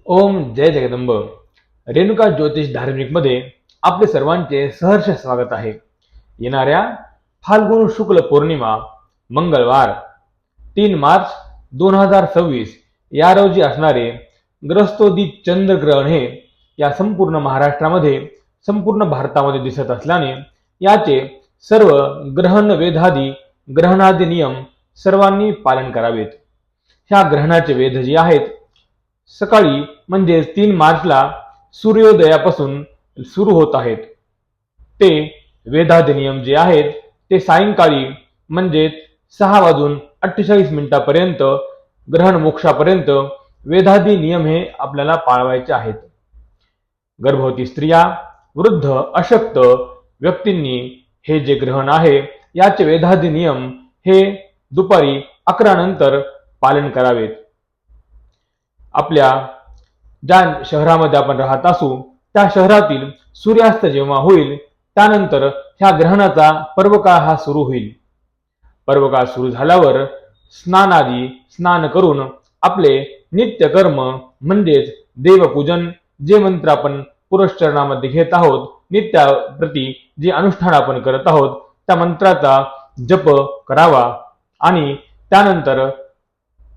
ओम जय जगदंब. रेणुका ज्योतिष धार्मिक मध्ये आपले सर्वांचे सहर्ष स्वागत आहे. येणाऱ्या फाल्गुन शुक्ल पौर्णिमा मंगळवार 3 मार्च 2026 या रोजी असणारे ग्रस्तोदित चंद्रग्रहण हे या संपूर्ण महाराष्ट्रामध्ये संपूर्ण भारतामध्ये दिसत असल्याने याचे सर्व ग्रहण वेधादी ग्रहणादी नियम सर्वांनी पालन करावेत. ह्या ग्रहणाचे वेध जे आहेत सकाळी म्हणजे 3 मार्चला सूर्योदयापासून सुरू होत आहेत. ते वेधादी नियम जे आहेत ते सायंकाळी म्हणजे 6:48 ग्रहण मोक्षापर्यंत वेधादी नियम हे आपल्याला पाळवायचे आहेत. गर्भवती स्त्रिया, वृद्ध, अशक्त व्यक्तींनी हे जे ग्रहण आहे याचे वेधादी नियम हे दुपारी 11 नंतर पालन करावेत. आपल्या ज्या शहरामध्ये आपण राहत असू त्या शहरातील सूर्यास्त जेव्हा होईल त्यानंतर ह्या ग्रहणाचा पर्वकाळ हा सुरू होईल. पर्वकाळ सुरू झाल्यावर स्नान करून आपले नित्य कर्म म्हणजेच देवपूजन, जे मंत्र आपण पुरश्चरणामध्ये घेत आहोत, नित्याप्रती जे अनुष्ठान आपण करत आहोत त्या मंत्राचा जप करावा आणि त्यानंतर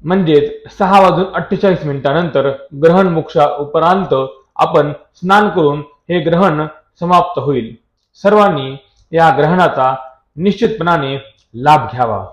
म्हणजेच 6:48 नंतर ग्रहण मोक्षा उपरांत आपण स्नान करून हे ग्रहण समाप्त होईल. सर्वांनी या ग्रहणाचा निश्चितपणाने लाभ घ्यावा.